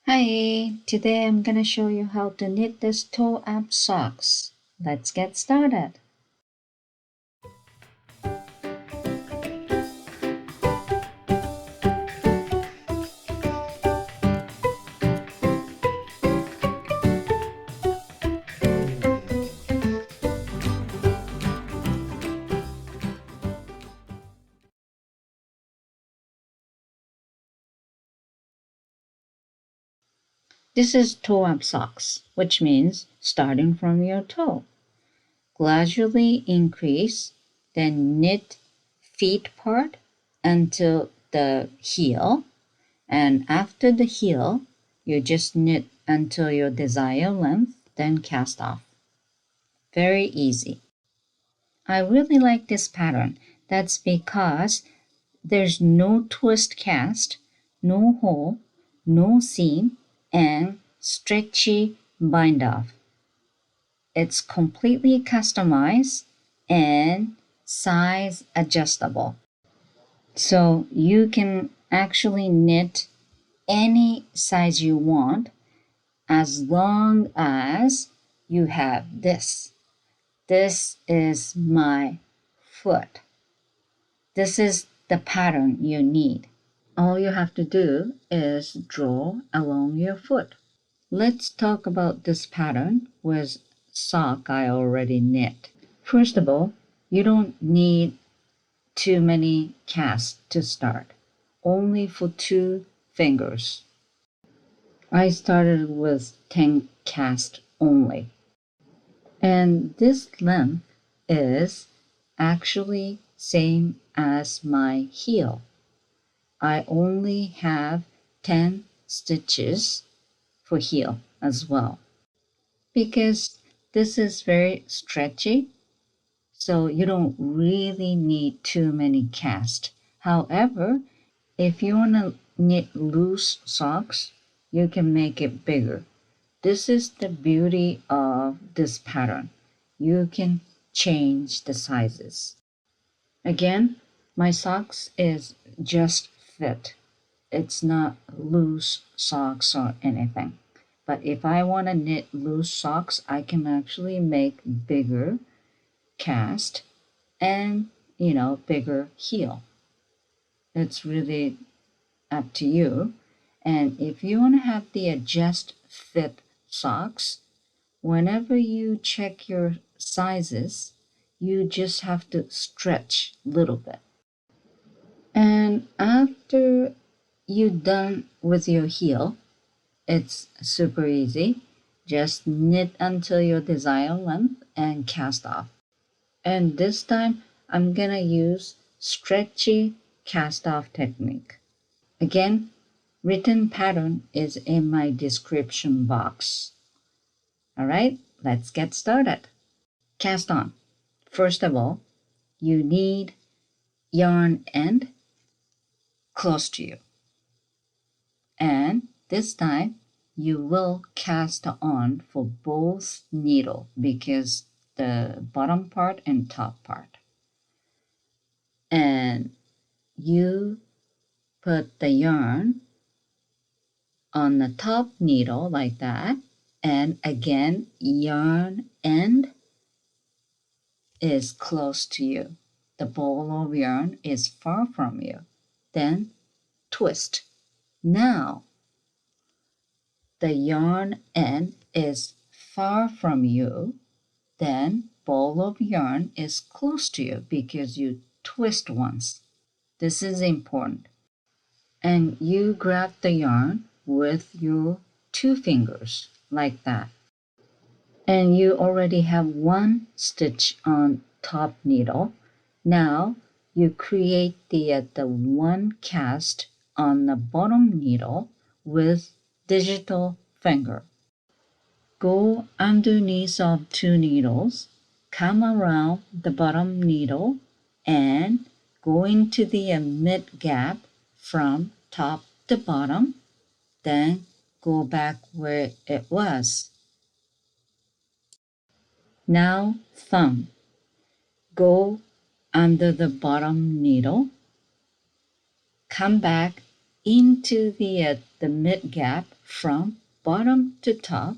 Hi, today I'm gonna show you how to knit this toe-up socks. Let's get started. This is toe-up socks, which means starting from your toe. Gradually increase, then knit feet part until the heel, and after the heel, you just knit until your desired length, then cast off. Very easy. I really like this pattern. That's because there's no twist cast, no hole, no seam, and stretchy bind off. It's completely customized and size adjustable. So you can actually knit any size you want as long as you have this. This is my foot. This is the pattern you need. All you have to do is draw along your foot. Let's talk about this pattern with sock I already knit. First of all, you don't need too many casts to start, only for 2 fingers. I started with 10 casts only. And this length is actually same as my heel. I only have 10 stitches for heel as well because this is very stretchy, so you don't really need too many casts. However, if you want to knit loose socks, you can make it bigger. This is the beauty of this pattern. You can change the sizes. Again, my socks is just fit. It's not loose socks or anything. But if I want to knit loose socks, I can actually make bigger cast and, bigger heel. It's really up to you. And if you want to have the adjust fit socks, whenever you check your sizes, you just have to stretch a little bit. And after you're done with your heel, it's super easy. Just knit until your desired length and cast off. And this time I'm gonna use stretchy cast off technique. Again, written pattern is in my description box. All right, let's get started. Cast on. First of all, you need yarn end close to you. And this time you will cast on for both needle because the bottom part and top part. And you put the yarn on the top needle like that. And again, yarn end is close to you. The ball of yarn is far from you. Then twist. Now the yarn end is far from you, then ball of yarn is close to you because you twist once. This is important. And you grab the yarn with your 2 fingers like that. And you already have 1 stitch on top needle. Now you create the 1 cast on the bottom needle with digital finger. Go underneath of 2 needles, come around the bottom needle, and go into the mid gap from top to bottom, then go back where it was. Now thumb. Go under the bottom needle, come back into the mid gap from bottom to top,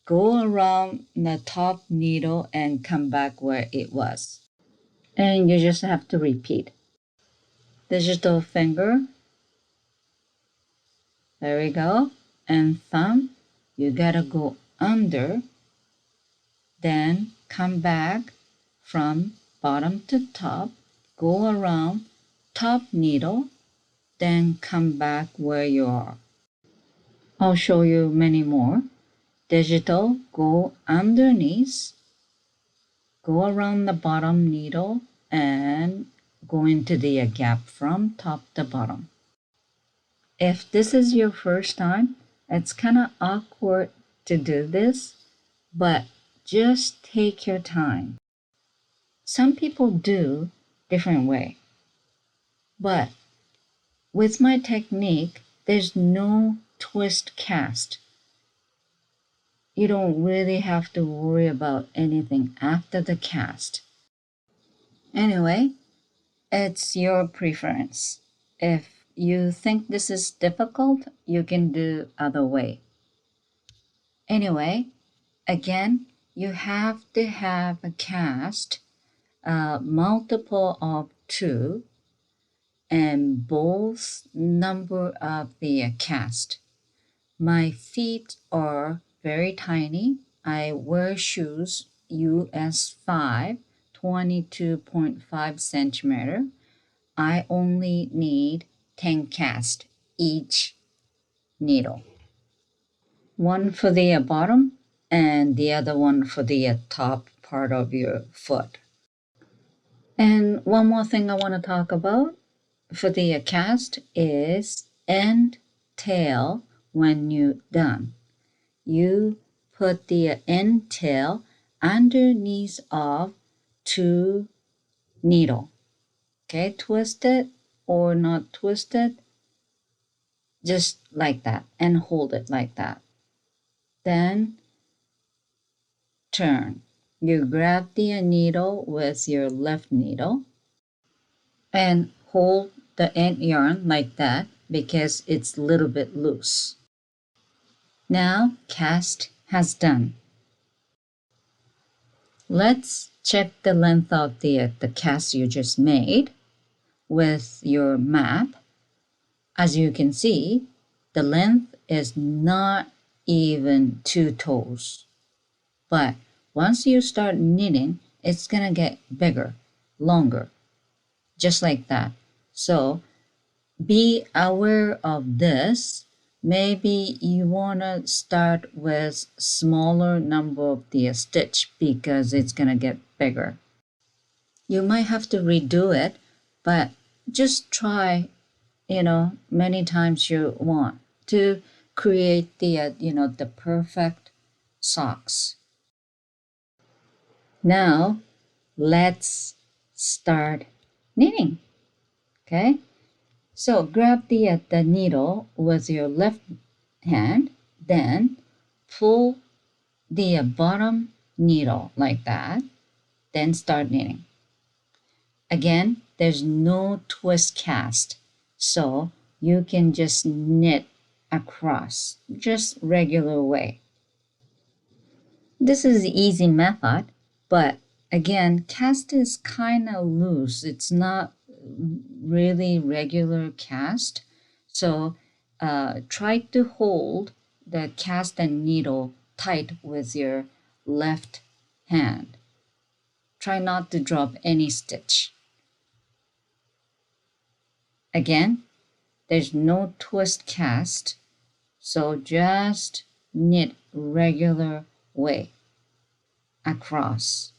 go around the top needle and come back where it was. And you just have to repeat. Digital finger, there we go, and thumb, you gotta go under, then come back from bottom to top, go around top needle, then come back where you are. I'll show you many more. Digital, go underneath, go around the bottom needle, and go into the gap from top to bottom. If this is your first time, it's kind of awkward to do this, but just take your time. Some people do different way, but with my technique, there's no twist cast. You don't really have to worry about anything after the cast. Anyway, it's your preference. If you think this is difficult, you can do other way. Anyway, again, you have to have a cast, multiple of 2, and both number of the cast. My feet are very tiny. I wear shoes US 5, 22.5 centimeter. I only need 10 cast each needle. One for the bottom and the other one for the top part of your foot. And one more thing I want to talk about for the cast is end tail when you're done. You put the end tail underneath of 2 needle. Okay, twist it or not twist it, just like that, and hold it like that. Then turn. You grab the needle with your left needle and hold the end yarn like that because it's a little bit loose. Now cast has done. Let's check the length of the cast you just made with your map. As you can see, the length is not even 2 toes. But once you start knitting, it's gonna get bigger, longer, just like that. So be aware of this. Maybe you wanna start with smaller number of the stitch because it's gonna get bigger. You might have to redo it, but just try, many times you want to create the perfect socks. Now let's start knitting. Okay, so grab the needle with your left hand, then pull the bottom needle like that, then start knitting. Again, there's no twist cast, so you can just knit across, just regular way. This is the easy method, but again, cast is kind of loose. It's not really regular cast. So try to hold the cast and needle tight with your left hand. Try not to drop any stitch. Again, there's no twist cast, so just knit regular way across.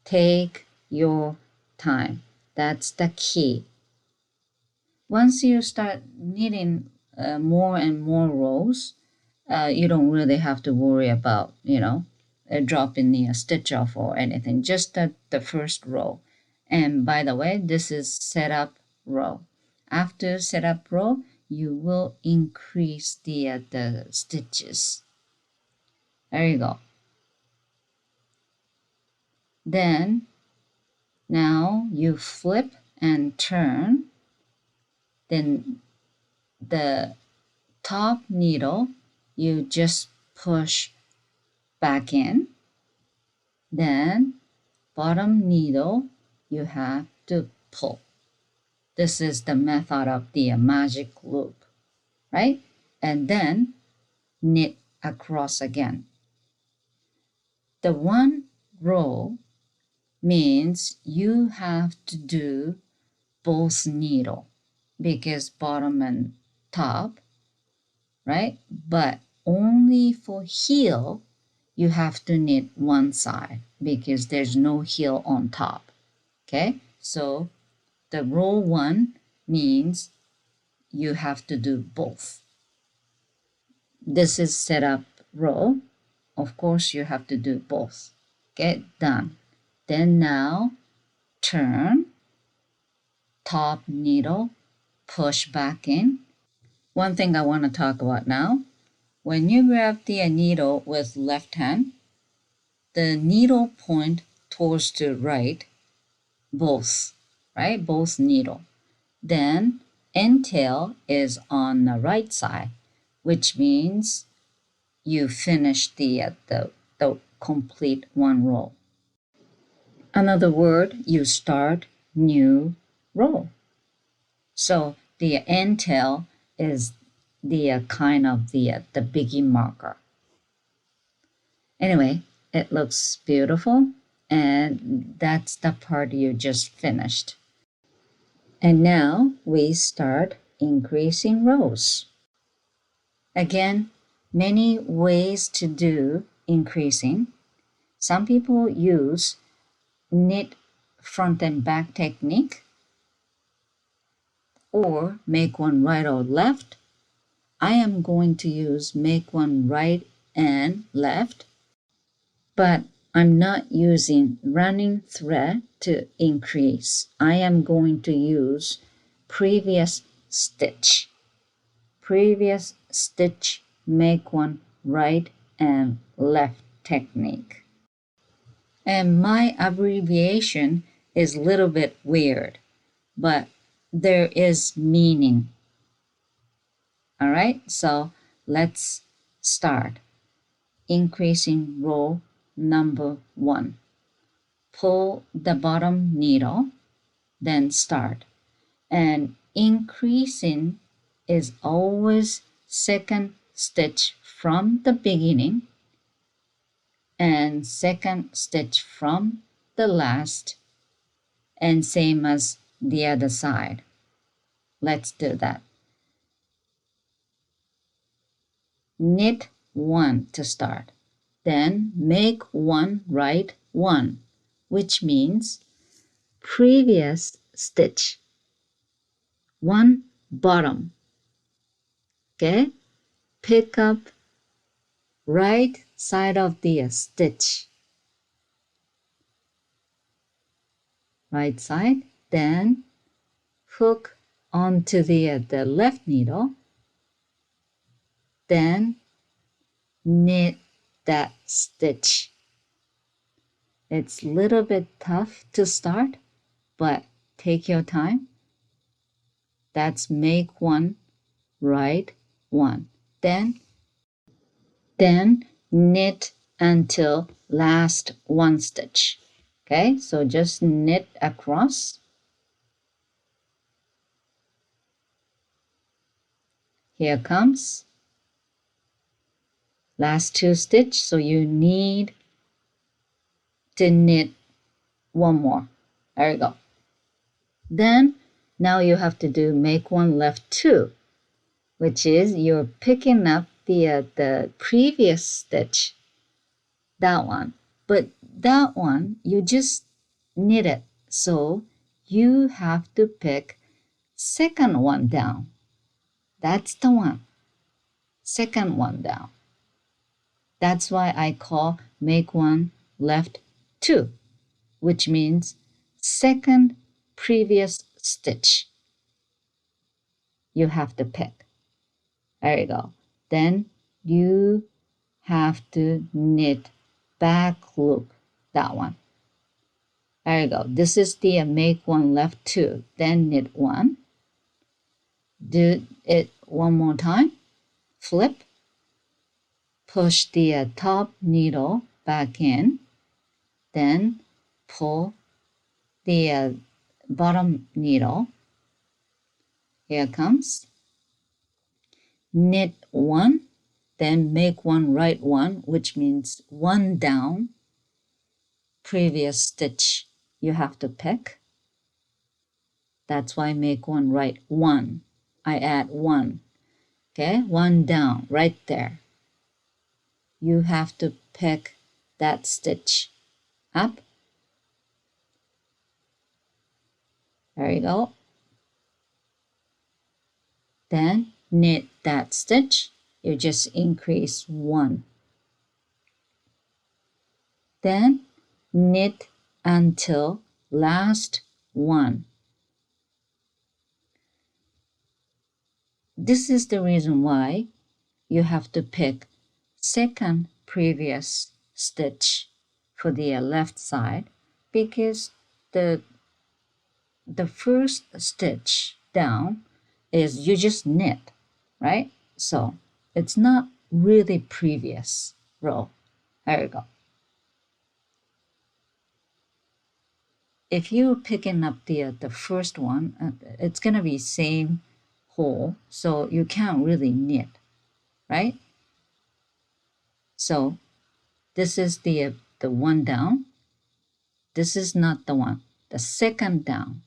Take your time. That's the key. Once you start knitting more and more rows, you don't really have to worry about, dropping the stitch off or anything, just the first row. And by the way, this is setup row. After setup row, you will increase the stitches. There you go. Then now you flip and turn then the top needle you just push back in, then bottom needle you have to pull. This is the method of the magic loop, right? And then knit across again. The one row means you have to do both needle because bottom and top, right? But only for heel you have to knit one side because there's no heel on top. Okay, so the row 1 means you have to do both. This is setup row. Of course you have to do both. Okay, done. Then now turn, top needle, push back in. One thing I want to talk about now, when you grab the needle with left hand, the needle point towards the right, both, right? Both needle. Then end tail is on the right side, which means you finish the complete one row. Another word, you start new row. So the end tail is the kind of the biggie marker. Anyway, it looks beautiful, and that's the part you just finished. And now we start increasing rows. Again, many ways to do increasing. Some people use knit front and back technique or make one right or left. I am going to use make one right and left, but I'm not using running thread to increase. I am going to use previous stitch. Previous stitch, make one right and left technique. And my abbreviation is a little bit weird, but there is meaning. All right, so let's start. Increasing row number 1. Pull the bottom needle, then start. And increasing is always second stitch from the beginning and second stitch from the last, and same as the other side. Let's do that. Knit 1 to start, then make 1 right 1, which means previous stitch, 1 bottom. Okay, pick up right side of the stitch, right side, then hook onto the left needle, then knit that stitch. It's a little bit tough to start, but take your time. That's make 1 right 1. Then knit until last 1 stitch. Okay, so just knit across. Here comes last 2 stitch, so you need to knit 1 more. There you go. Then now you have to do make 1 left 2, which is you're picking up the previous stitch, that one, but that one you just knit it, so you have to pick second one down. That's the one, second one down. That's why I call make 1 left 2, which means second previous stitch you have to pick. There you go. Then you have to knit back loop, that one. There you go. This is the make 1 left 2, then knit 1, Do it one more time. Flip, push the top needle back in, then pull the bottom needle. Here comes. Knit one, then make one right one, which means one down. Previous stitch you have to pick. That's why make one right one. I add one. Okay, one down right there. You have to pick that stitch up. There you go. Then knit that stitch. You just increase one. Then knit until last one. This is the reason why you have to pick second previous stitch for the left side, because the first stitch down is you just knit, right? So it's not really previous row. There you go. If you're picking up the first one, it's gonna be same hole, so you can't really knit, right? So this is the one down. This is not the one. The second down.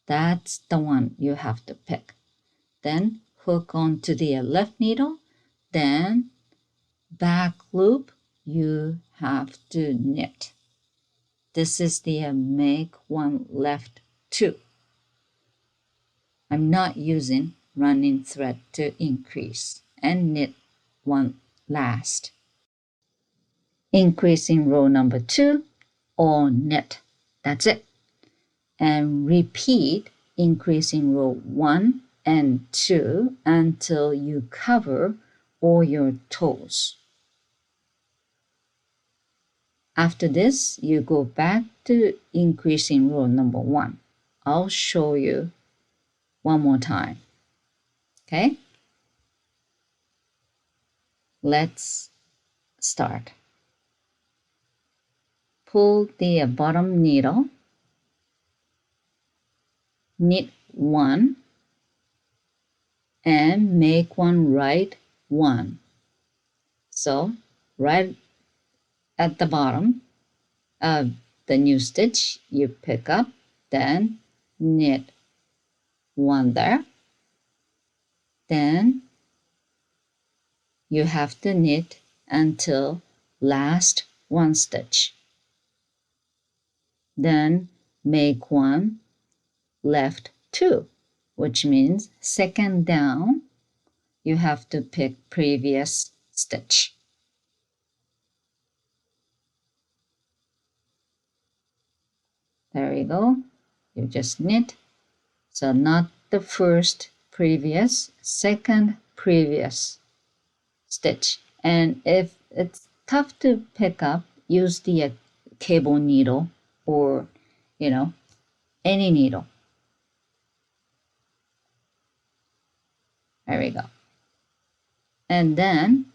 That's the one you have to pick. Then hook onto the left needle. Then back loop, you have to knit. This is the make one left two. I'm not using running thread to increase, and knit one last. Increasing row number 2 or knit. That's it. And repeat increasing row 1 and 2 until you cover all your toes. After this, you go back to increasing row number 1. I'll show you one more time. Okay? Let's start. Pull the bottom needle, knit 1, and make one right 1. So right at the bottom of the new stitch, you pick up, then knit 1 there. Then you have to knit until last 1 stitch. Then make 1 left 2, which means second down, you have to pick previous stitch. There you go. You just knit. So not the first previous, second previous stitch. And if it's tough to pick up, use the cable needle or, any needle. There we go. And then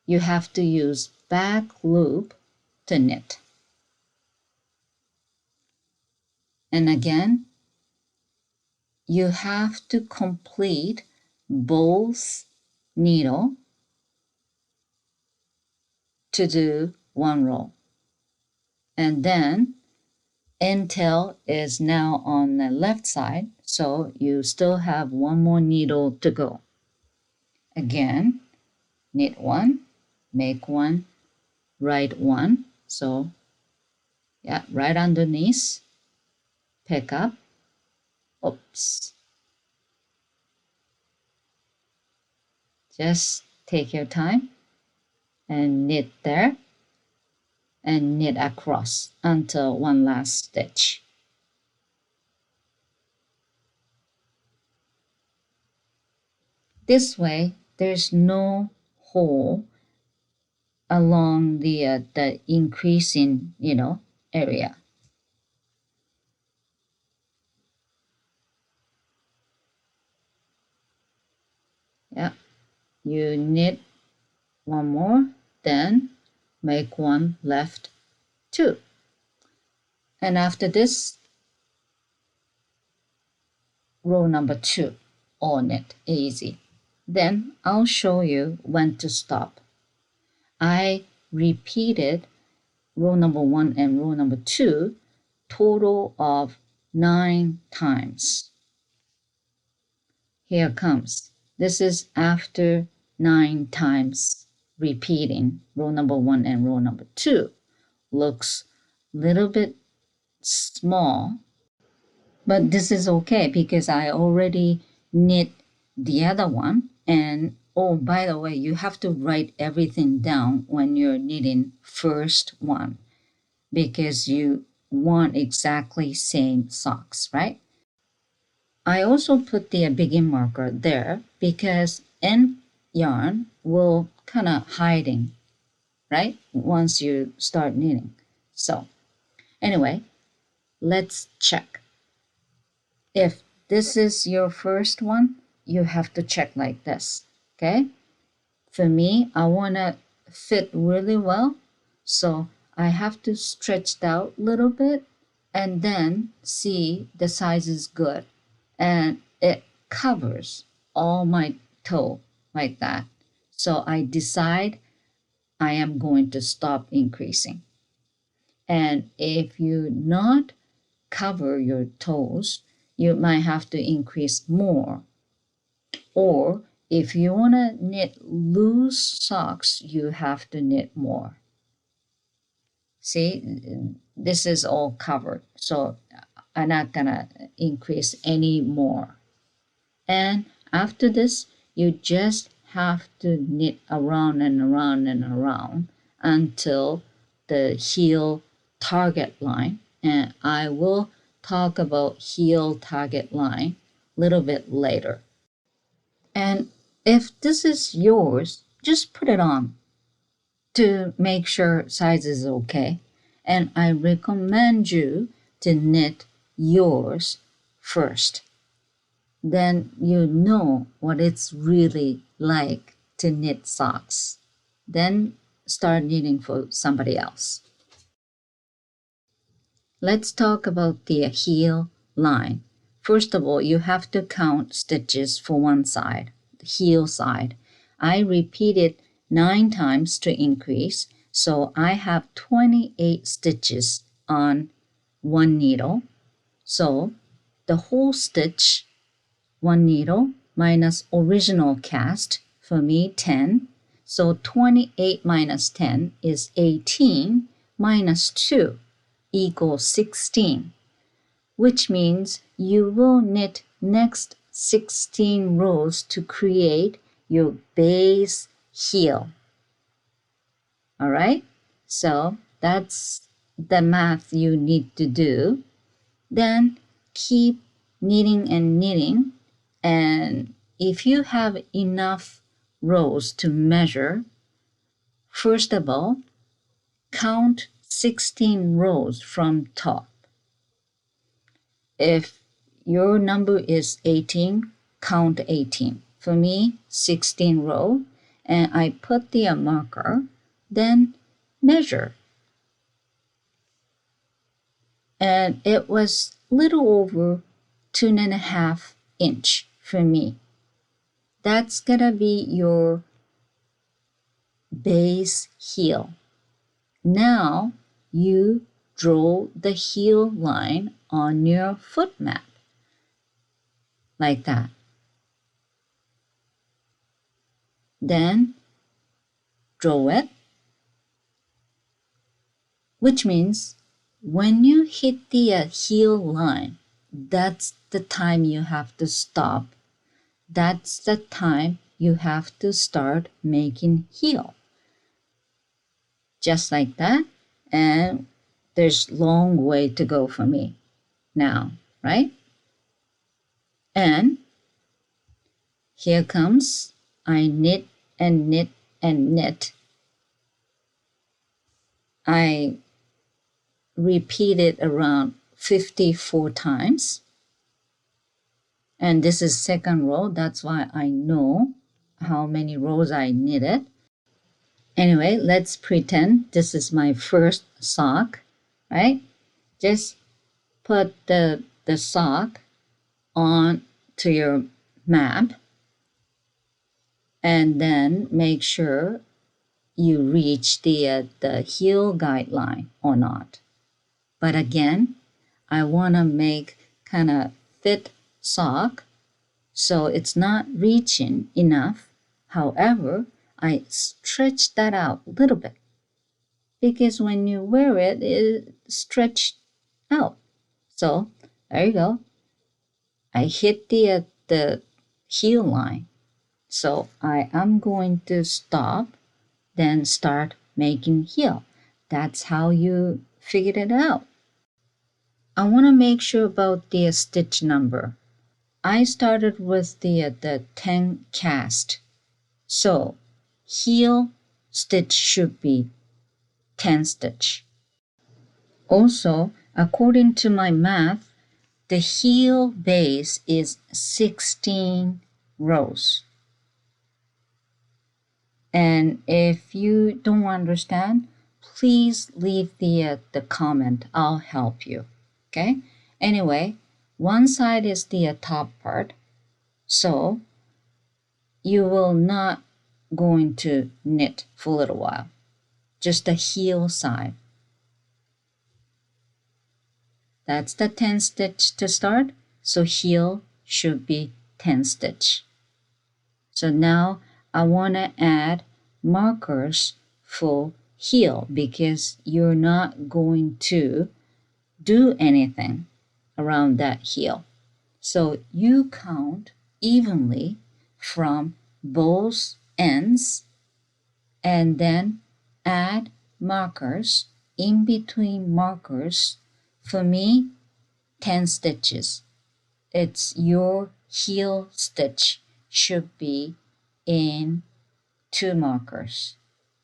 you have to use back loop to knit. And again, you have to complete both needle to do 1 row. And then end tail is now on the left side, so you still have 1 more needle to go. Again, knit 1, make 1 right 1. So yeah, right underneath, pick up, oops. Just take your time and knit there and knit across until 1 last stitch. This way, there's no hole along the increasing, area. you knit one more, then make one left 2. And after this, row number 2, all knit, easy. Then I'll show you when to stop. I repeated row number 1 and row number 2 total of 9 times. Here comes. This is after 9 times repeating row number 1 and row number 2. Looks a little bit small, but this is okay because I already knit the other one. And oh, by the way, you have to write everything down when you're knitting first one because you want exactly same socks, right? I also put the begin marker there because end yarn will kind of hiding, right? Once you start knitting. So anyway, let's check. If this is your first one, you have to check like this, okay? For me, I want to fit really well, so I have to stretch it out a little bit and then see the size is good. And it covers all my toe like that. So I decide I am going to stop increasing. And if you not cover your toes, you might have to increase more. Or if you want to knit loose socks, you have to knit more. See, this is all covered, so I'm not gonna increase any more. And after this, you just have to knit around and around and around until the heel target line. And I will talk about heel target line a little bit later. And if this is yours, just put it on to make sure size is okay. And I recommend you to knit yours first. Then you know what it's really like to knit socks. Then start knitting for somebody else. Let's talk about the heel line. First of all, you have to count stitches for one side, the heel side. I repeated 9 times to increase, so I have 28 stitches on one needle. So the whole stitch, one needle minus original cast, for me 10. So 28 minus 10 is 18 minus 2 equals 16, which means you will knit next 16 rows to create your base heel. All right, so that's the math you need to do. Then keep knitting and knitting, and if you have enough rows to measure, first of all, count 16 rows from top. If your number is 18, count 18. For me, 16 row, and I put the marker, then measure. And it was little over 2.5 inch for me. That's gonna be your base heel. Now you draw the heel line on your foot mat like that. Then draw it, which means when you hit the heel line, that's the time you have to stop. That's the time you have to start making heel. Just like that, and there's long way to go for me now, right? And here comes, I knit and knit and knit. I repeat it around 54 times. And this is second row, that's why I know how many rows I knitted. Anyway, let's pretend this is my first sock, right? Just put the sock on to your map and then make sure you reach the heel guideline or not. But again, I want to make kind of fit sock so it's not reaching enough. However, I stretch that out a little bit because when you wear it, it stretched out. So there you go. I hit the heel line. So I am going to stop, then start making heel. That's how you figured it out. I want to make sure about the stitch number. I started with the 10 cast. So heel stitch should be 10 stitch. Also, according to my math, the heel base is 16 rows. And if you don't understand, please leave the comment. I'll help you. Okay? Anyway, one side is the top part. So you will not going to knit for a little while. Just the heel side. That's the 10 stitch to start. So heel should be 10 stitch. So now I want to add markers for heel because you're not going to do anything around that heel. So you count evenly from both ends and then add markers in between markers. For me, 10 stitches. It's your heel stitch should be in 2 markers.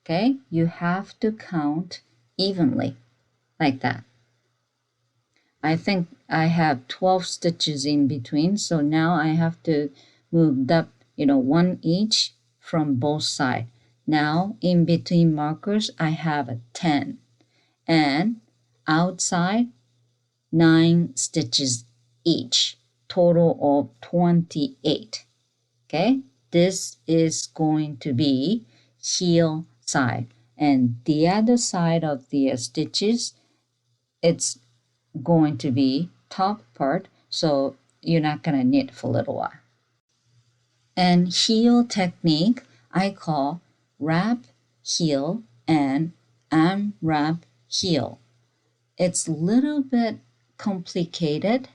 Okay, you have to count evenly like that. I think I have 12 stitches in between, so now I have to move up, one each from both sides. Now in between markers I have a 10 and outside 9 stitches each, total of 28. Okay, this is going to be heel side, and the other side of the stitches, it's going to be top part, so you're not going to knit for a little while. And heel technique I call wrap heel and unwrap heel. It's a little bit complicated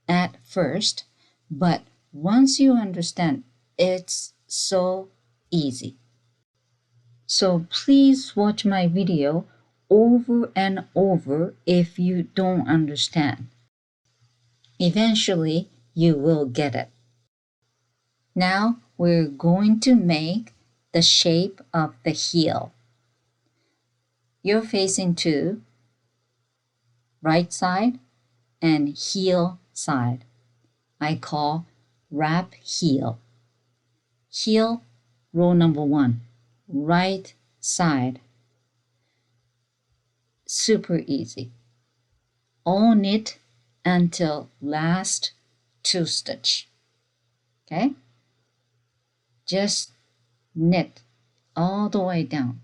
at first, but once you understand, it's so easy. So please watch my video over and over if you don't understand. Eventually, you will get it. Now we're going to make the shape of the heel. You're facing to right side and heel side. I call wrap heel. Heel, row number 1, right side. Super easy. All knit until last 2 stitch. Okay? Just knit all the way down.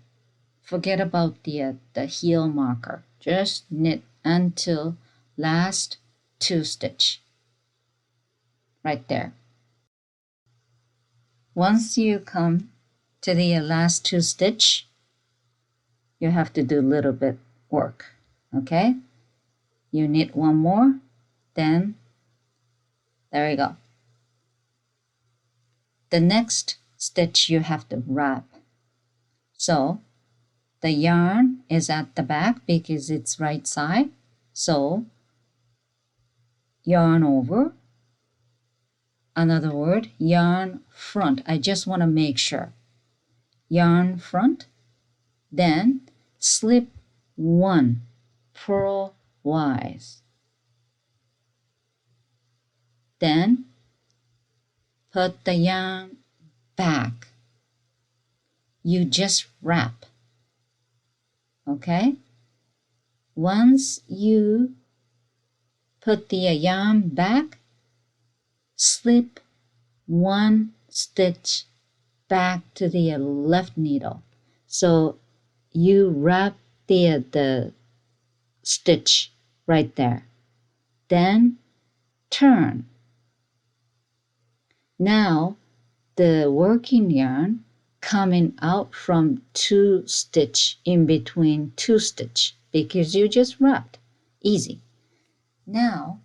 Forget about the heel marker. Just knit until last 2 stitch. Right there. Once you come to the last 2 stitch, you have to do a little bit work. Okay? You knit one more, then there you go. The next stitch you have to wrap. So the yarn is at the back because it's right side. So yarn over. Another word, yarn front. I just want to make sure. Yarn front. Then slip 1 purlwise. Then put the yarn back. You just wrap. Okay? Once you put the yarn back, slip one stitch back to the left needle. So you wrap the stitch right there. Then turn. Now the working yarn coming out from 2 stitch in between 2 stitch because you just wrapped. Easy. Now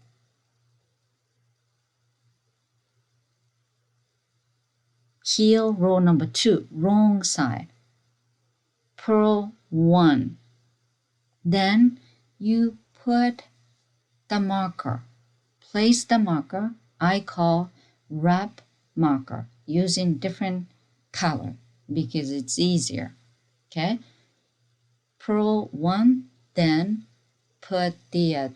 heel row number 2, wrong side. Purl 1. Then you put the marker. Place the marker I call wrap marker, using different color because it's easier. Okay? Purl 1, then put the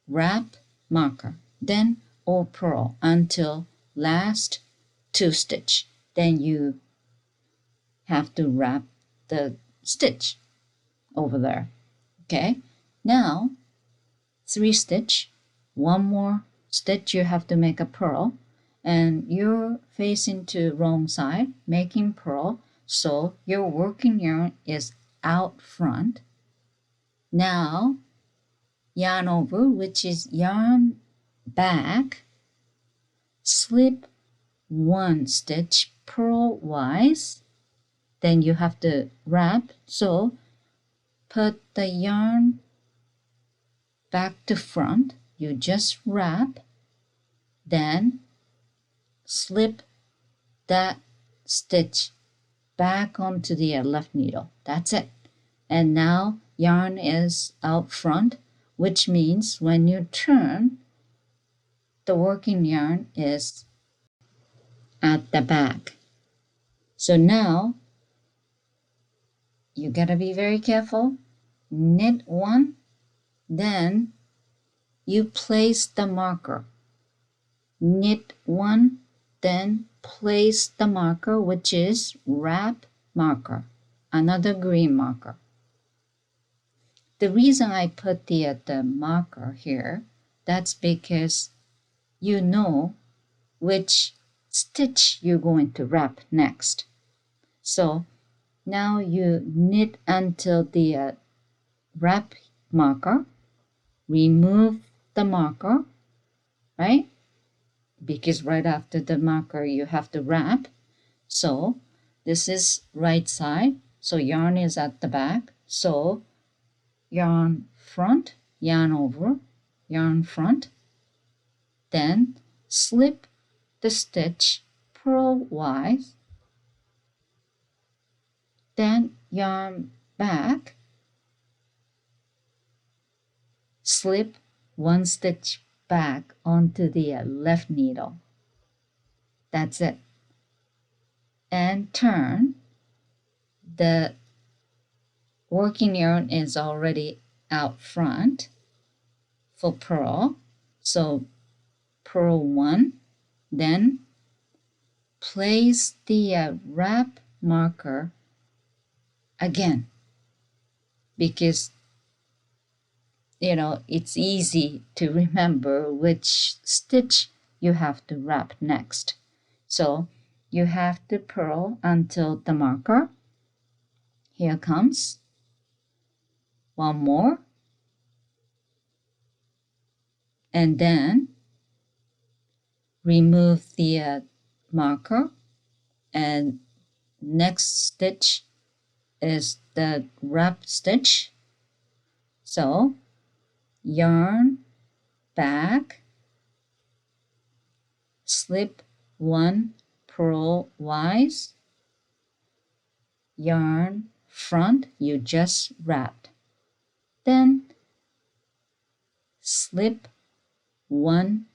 wrap marker, then or purl until last 2 stitch. Then you have to wrap the stitch over there. Okay? Now 3 stitch, 1 more stitch you have to make a purl, and you're facing to wrong side making purl, so your working yarn is out front. Now yarn over, which is yarn back, slip 1 stitch purlwise, then you have to wrap, so put the yarn back to front, you just wrap, then slip that stitch back onto the left needle. That's it. And now yarn is out front, which means when you turn, the working yarn is at the back. So now you gotta be very careful. Knit 1, then you place the marker. Knit 1, then place the marker, which is wrap marker, another green marker. The reason I put the marker here, that's because you know which stitch you're going to wrap next. So now you knit until the wrap marker, remove the marker, right? Because right after the marker you have to wrap. So this is right side, so yarn is at the back, so yarn front, yarn over, yarn front, then slip the stitch purlwise, then yarn back, slip 1 stitch back onto the left needle. That's it. And turn. The working yarn is already out front for purl, so purl 1, then place the wrap marker again, because you know it's easy to remember which stitch you have to wrap next. So you have to purl until the marker. Here comes 1 more, and then remove the marker, and next stitch is the wrap stitch. So yarn back, slip 1 purlwise, yarn front, you just wrapped, then slip 1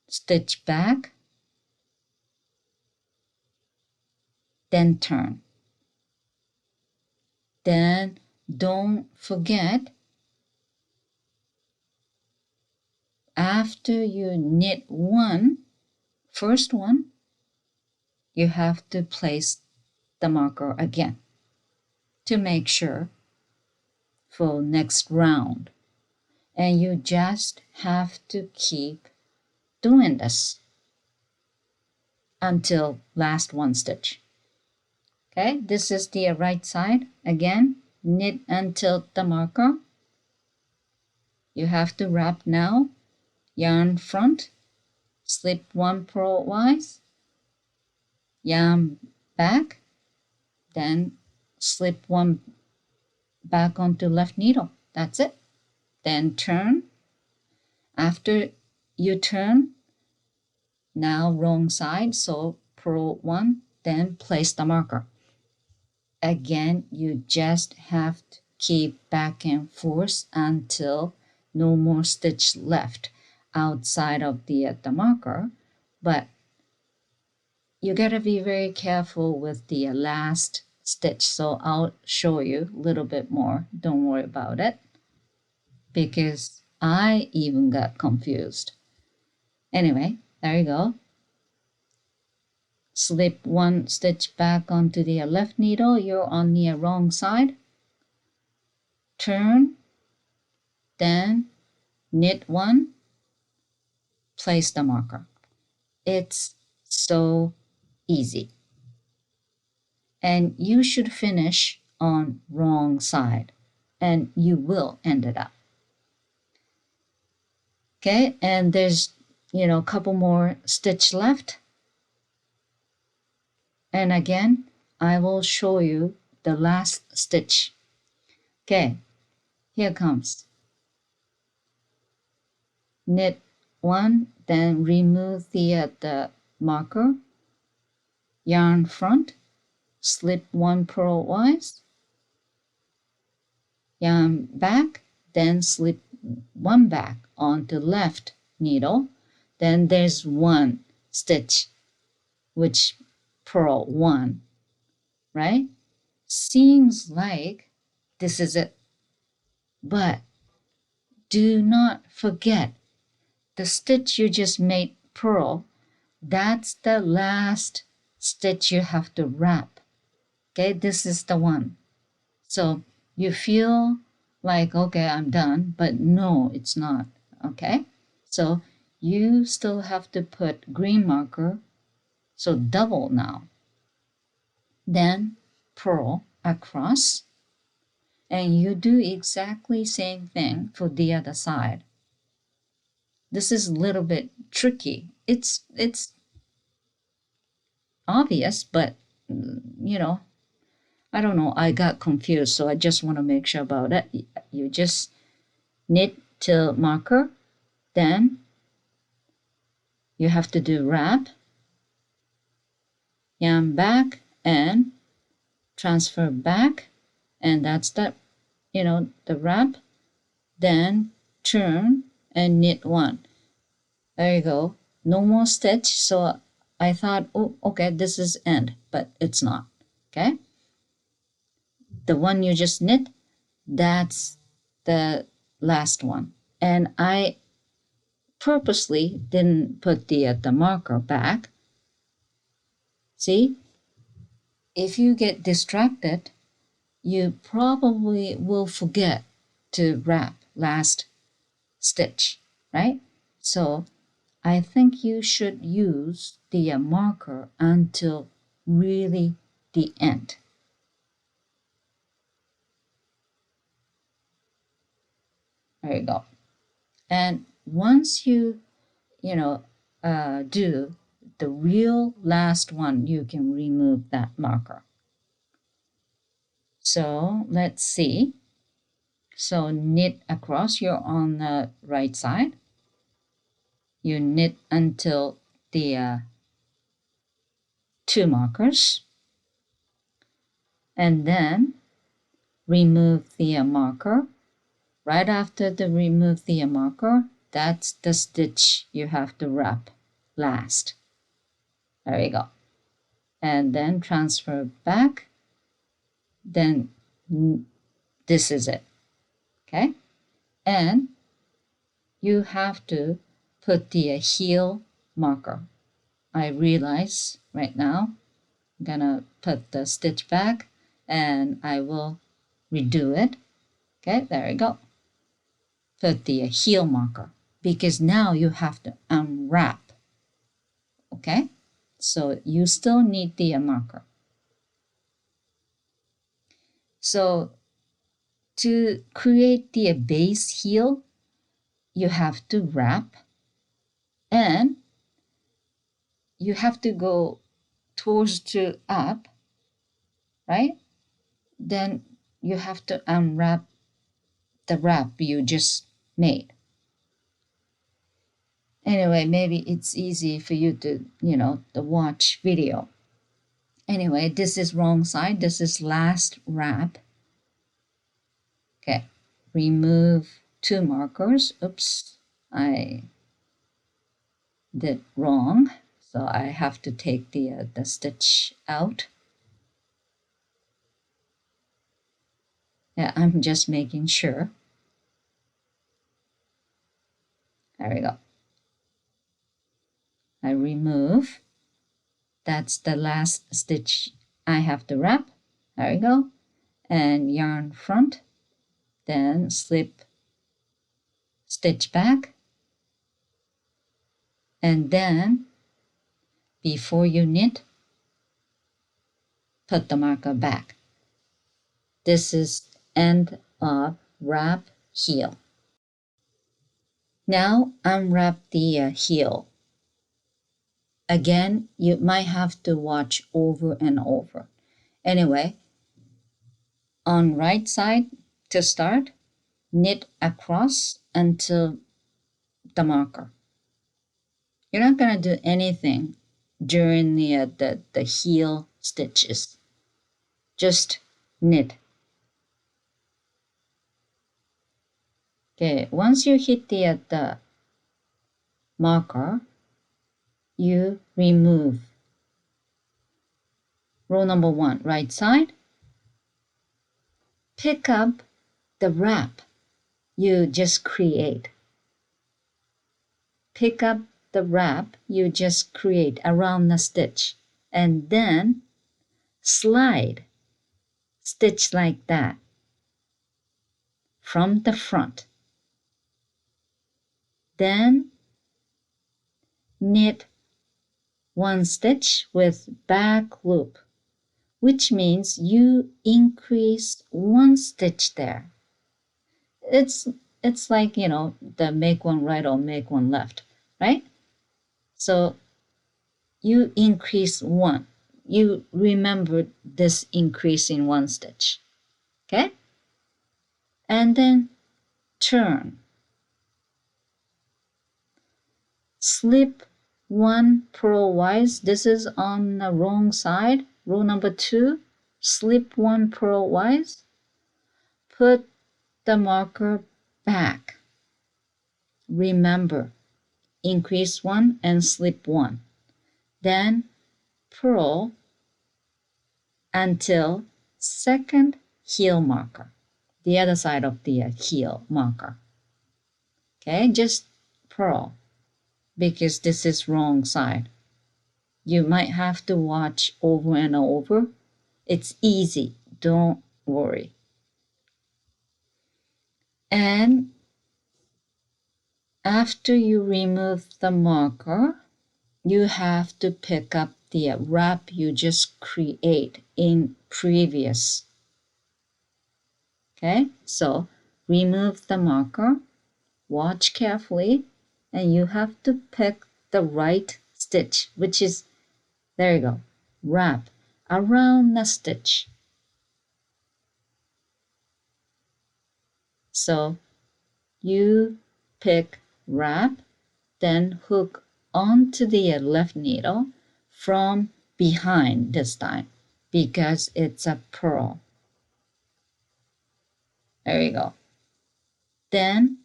stitch back, then turn. Then don't forget, after you knit 1, first one, you have to place the marker again to make sure for next round. And you just have to keep doing this until last one stitch. Okay, this is the right side. Again, knit until the marker. You have to wrap now. Yarn front, slip 1 purlwise, yarn back, then slip 1 back onto left needle. That's it. Then turn. After you turn, now wrong side, so purl 1, then place the marker. Again, you just have to keep back and forth until no more stitch left outside of the marker. But you gotta be very careful with the last stitch, so I'll show you a little bit more. Don't worry about it, because I even got confused. Anyway, there you go. Slip 1 stitch back onto the left needle. You're on the wrong side. Turn, then knit 1, place the marker. It's so easy. And you should finish on wrong side, and you will end it up. Okay, and there's, a couple more stitch left. And again, I will show you the last stitch. Okay, here comes. Knit 1, then remove the marker, yarn front, slip 1 purlwise, yarn back, then slip 1 back onto left needle. Then there's 1 stitch, which purl 1, right? Seems like this is it, but do not forget the stitch you just made purl. That's the last stitch you have to wrap. Okay, this is the one. So you feel like, okay, I'm done, but no, it's not. Okay, so you still have to put green marker, so double now. Then purl across, and you do exactly same thing for the other side. This is a little bit tricky. It's obvious, but I don't know, I got confused, so I just want to make sure about it. You just knit till marker, then you have to do wrap, yarn back, and transfer back, and that's the wrap. Then turn and knit 1. There you go. No more stitch. So I thought, oh, okay, this is end, but it's not. Okay, the one you just knit, that's the last one. And I purposely didn't put the marker back. See, if you get distracted, you probably will forget to wrap last stitch, right? So I think you should use the marker until really the end. There you go. And once you do the real last one, you can remove that marker. So let's see. So knit across, you're on the right side. You knit until the 2 markers, and then remove the marker. Right after the remove the marker, that's the stitch you have to wrap last. There you go. And then transfer back. Then this is it. Okay? And you have to put the heel marker. I realize right now gonna put the stitch back and I will redo it. Okay, there we go. Put the heel marker because now you have to unwrap. Okay, so you still need the marker. So to create the base heel, you have to wrap and you have to go towards to up, right? Then you have to unwrap the wrap you just made. Anyway, maybe it's easy for you to, to watch video. Anyway, this is wrong side. This is last wrap. Okay, remove 2 markers. Oops, I did wrong. So I have to take the stitch out. Yeah, I'm just making sure. There we go. I remove. That's the last stitch I have to wrap. There we go. And yarn front. Then slip stitch back. And then before you knit, put the marker back. This is end of wrap heel. Now unwrap the heel. Again, you might have to watch over and over. Anyway, on right side to start, knit across until the marker. You're not going to do anything during the heel stitches. Just knit. Okay, once you hit the marker, you remove. Row number 1, right side. Pick up the wrap you just create. Pick up the wrap you just create around the stitch and then slide, stitch like that from the front. Then knit 1 stitch with back loop, which means you increase 1 stitch there. It's like, the make one right or make one left, right? So you increase 1. You remember this increase in 1 stitch, okay? And then turn. Slip 1 purlwise. This is on the wrong side. Row number 2, slip 1 purlwise. Put the marker back. Remember, increase 1 and slip 1. Then purl until second heel marker, the other side of the heel marker. Okay, just purl because this is wrong side. You might have to watch over and over. It's easy, don't worry. And after you remove the marker, you have to pick up the wrap you just create in previous. Okay, so remove the marker, watch carefully, and you have to pick the right stitch, which is, there you go, wrap around the stitch. So you pick wrap, then hook onto the left needle from behind this time because it's a purl. There you go. Then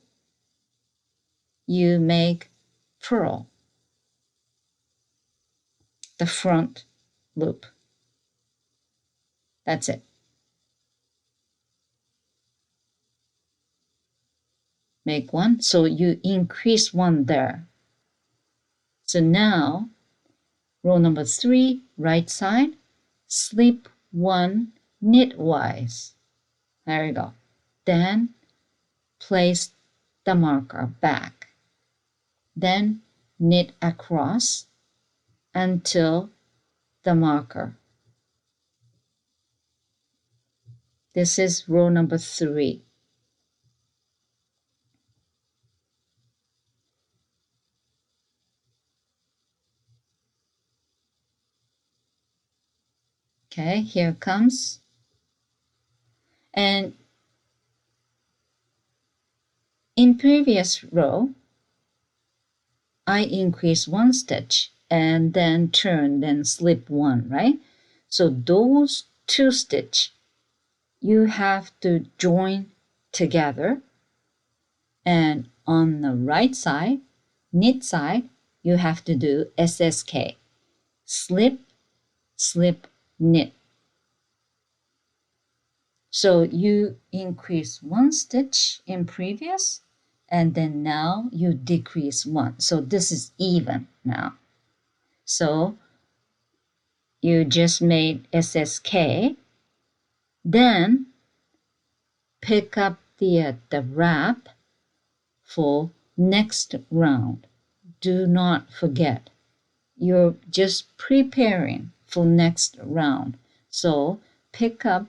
you make purl the front loop. That's it. Make 1, so you increase 1 there. So now row number 3, right side, slip one knitwise. There you go. Then place the marker back. Then knit across until the marker. This is row number 3. Okay, here it comes. And in previous row, I increase 1 stitch and then turn, then slip 1, right? So those 2 stitch you have to join together, and on the right side, knit side, you have to do SSK, slip, slip, knit. So you increase 1 stitch in previous, and then now you decrease 1. So this is even now. So you just made SSK, then pick up the wrap for next round. Do not forget, you're just preparing for next round. So pick up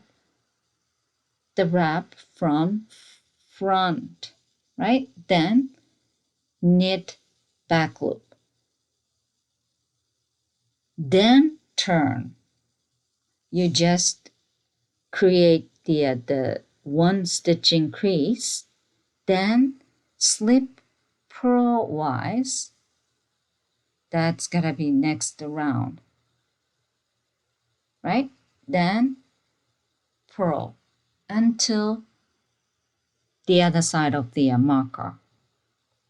the wrap from front, right? Then knit back loop. Then turn. You just create the 1 stitch increase, then slip purlwise. That's gonna be next round, right? Then purl until the other side of the marker.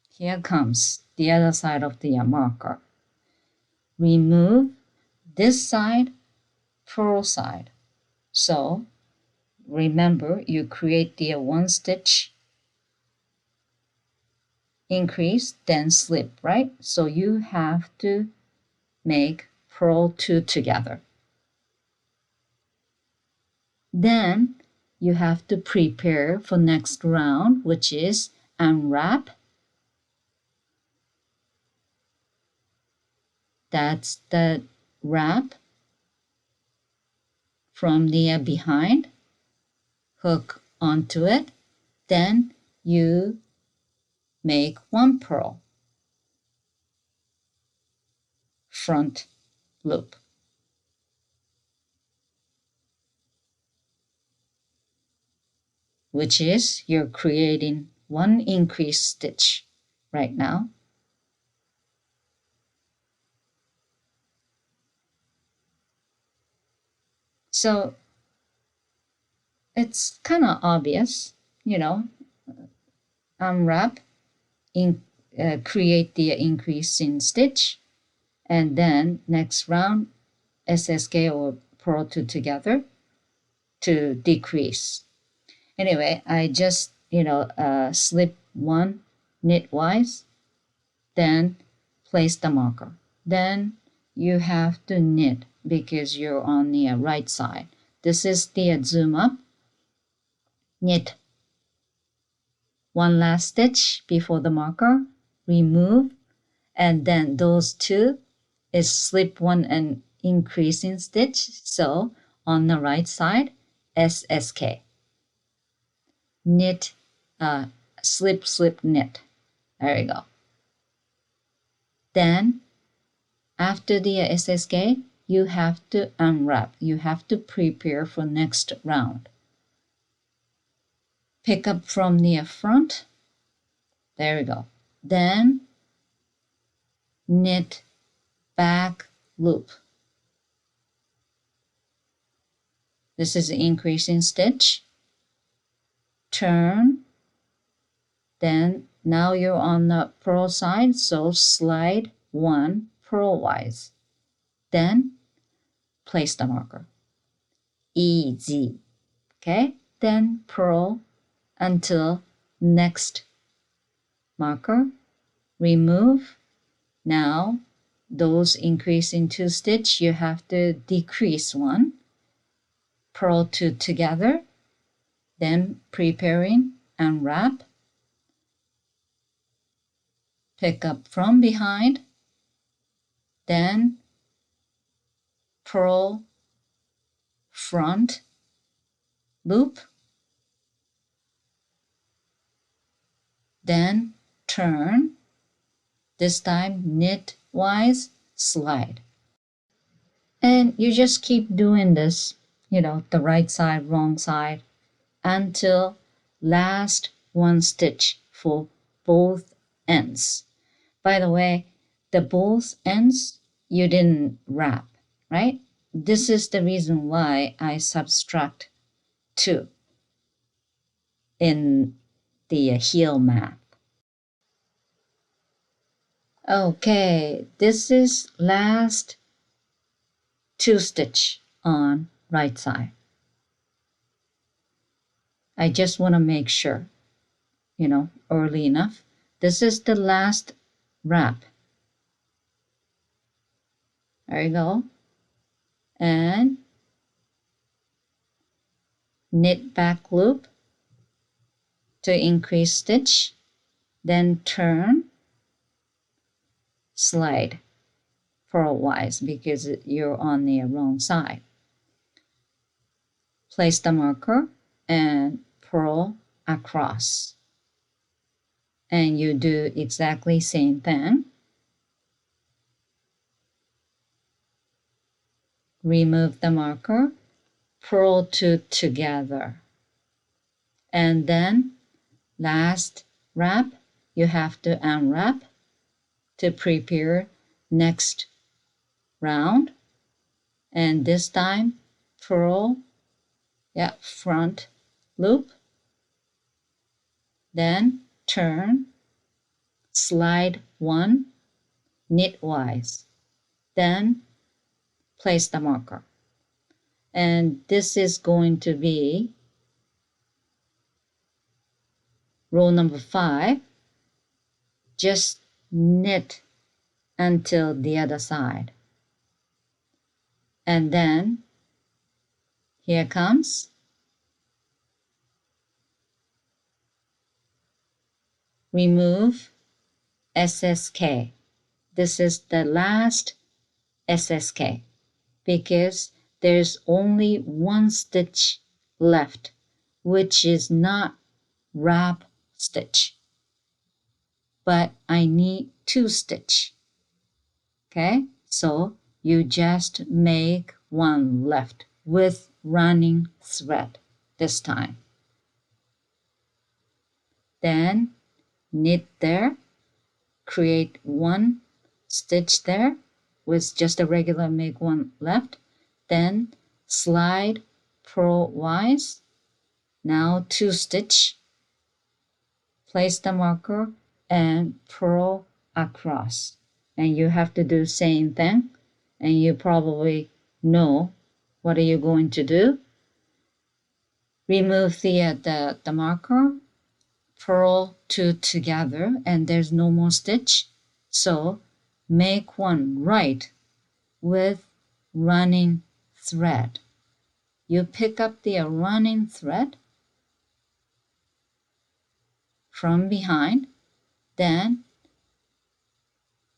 Here comes the other side of the marker. Remove this side, purl side. So remember, you create the 1 stitch increase, then slip, right? So you have to make purl 2 together. Then you have to prepare for next round, which is unwrap. That's the wrap from the behind, hook onto it, then you make 1 purl, front loop. Which is you're creating 1 increase stitch right now. So it's kind of obvious, you know, unwrap, create the increase in stitch, and then next round SSK or purl 2 together to decrease. Anyway, I just, slip 1 knitwise, then place the marker. Then you have to knit because you're on the right side. This is the zoom up. Knit 1 last stitch before the marker, remove, and then those 2 is slip 1 and increasing stitch. So on the right side, SSK. Knit, slip, slip, knit. There you go. Then after the SSK, you have to unwrap. You have to prepare for next round. Pick up from the front. There we go. Then knit back loop. This is increasing stitch. Turn. Then now you're on the purl side, so slide 1 purlwise. Then place the marker. Easy. Okay? Then purl until next marker. Remove. Now those increase in 2 stitch, you have to decrease 1. purl two together, then preparing, unwrap, pick up from behind, then purl front loop, then turn, this time knitwise slide. And you just keep doing this, the right side, wrong side, until last one stitch for both ends. By the way, the both ends you didn't wrap, right? This is the reason why I subtract 2 in the heel math. Okay, this is last 2 stitch on right side. I just want to make sure, early enough. This is the last wrap. There you go. And knit back loop to increase stitch, then turn, slide purlwise because you're on the wrong side. Place the marker and purl across. And you do exactly same thing. Remove the marker, purl two together. And then last wrap, you have to unwrap to prepare next round. And this time purl, front loop, then turn, slide 1 knitwise, then place the marker. And this is going to be row number 5. Just knit until the other side. And then here comes remove SSK. This is the last SSK because there's only 1 stitch left, which is not wrap stitch, but I need 2 stitch. Okay, so you just make 1 left with running thread this time. Then knit there, create 1 stitch there with just a regular, make 1 left, then slide purlwise, now 2 stitch, place the marker and purl across. And you have to do same thing, and you probably know what are you going to do. Remove the marker, purl 2 together, and there's no more stitch, so make 1 right with running thread. You pick up the running thread from behind, then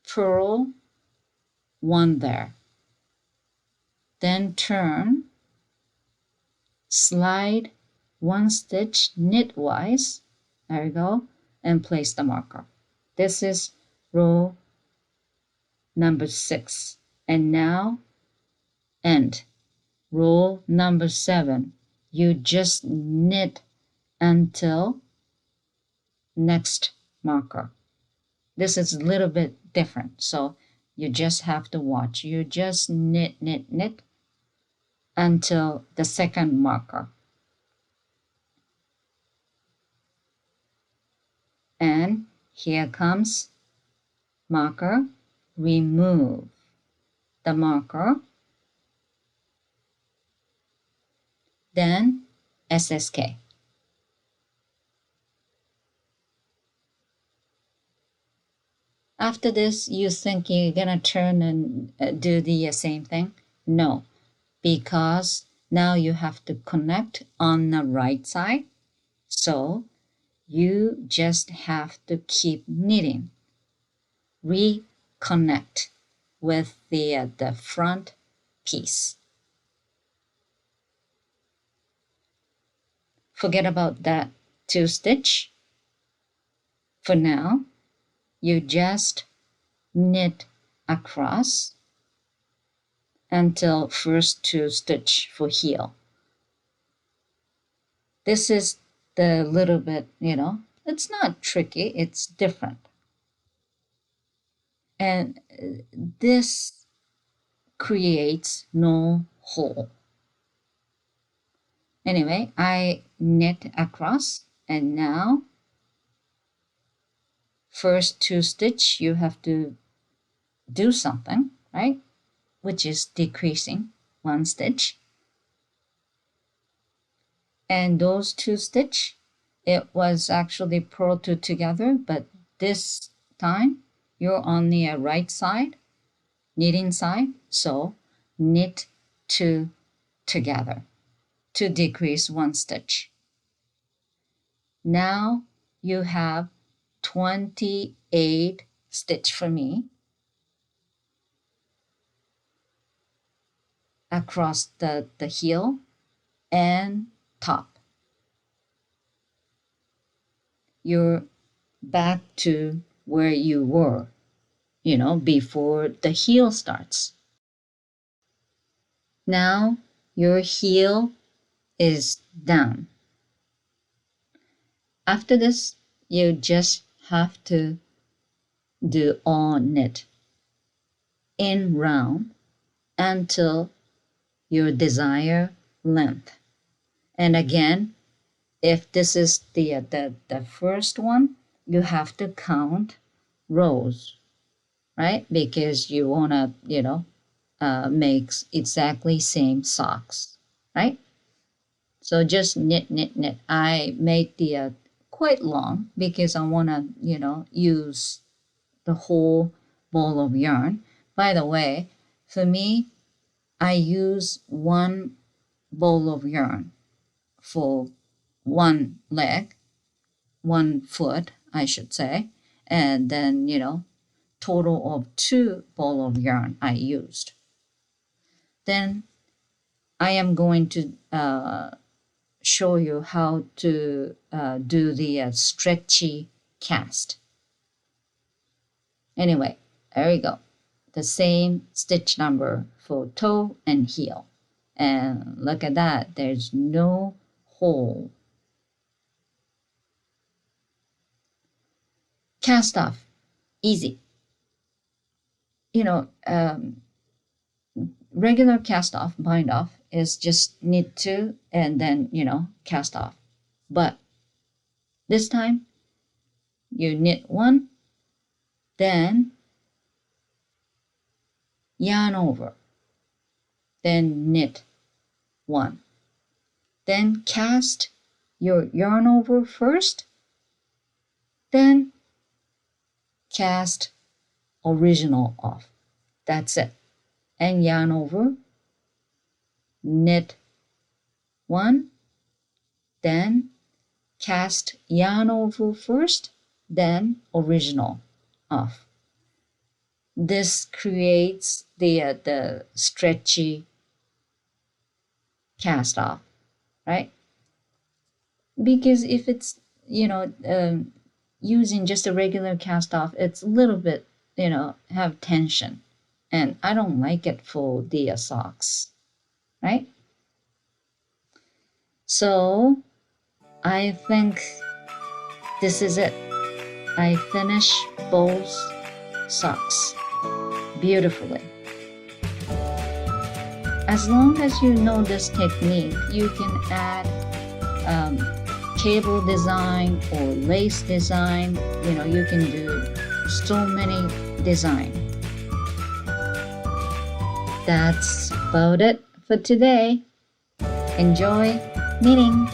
purl 1 there, then turn, slide 1 stitch knitwise, there you go, and place the marker. This is row number 6. And now end. Row number 7. You just knit until next marker. This is a little bit different, so you just have to watch. You just knit until the second marker. And here comes marker, remove the marker, then SSK. After this, you think you're gonna turn and do the same thing? No, because Now you have to connect on the right side. So you just have to keep knitting. Reconnect with the front piece. Forget about that 2 stitch. For now, you just knit across until first 2 stitch for heel. This is the little bit, it's not tricky, it's different. And this creates no hole. Anyway, I knit across, and now first 2 stitch you have to do something, right? Which is decreasing 1 stitch. And those 2 stitch, it was actually purl 2 together, but this time you're on the right side, knitting side, so knit 2 together to decrease 1 stitch. Now you have 28 stitch for me across the heel and top. You're back to where you were, before the heel starts. Now your heel is down. After this, you just have to do all knit in round until your desired length. And again, if this is the first one, you have to count rows, right? Because you want to, make exactly same socks, right? So just knit, knit, knit. I made the quite long because I want to, use the whole ball of yarn. By the way, for me, I use 1 ball of yarn for 1 leg, 1 foot, I should say, and then, total of 2 ball of yarn I used. Then I am going to show you how to do the stretchy cast. Anyway, there we go. The same stitch number for toe and heel. And look at that, there's no hole. Cast off, easy. Regular cast off, bind off, is just knit 2 and then, cast off. But this time, you knit 1, then yarn over, then knit 1. Then cast your yarn over first, then cast original off. That's it. And yarn over, knit 1, then cast yarn over first, then original off. This creates the stretchy cast off, right? Because if it's using just a regular cast off, it's a little bit have tension, and I don't like it for the socks, right? So I think this is it. I finish both socks beautifully. As long as you know this technique, you can add cable design or lace design. You can do so many design. That's about it for today. Enjoy knitting.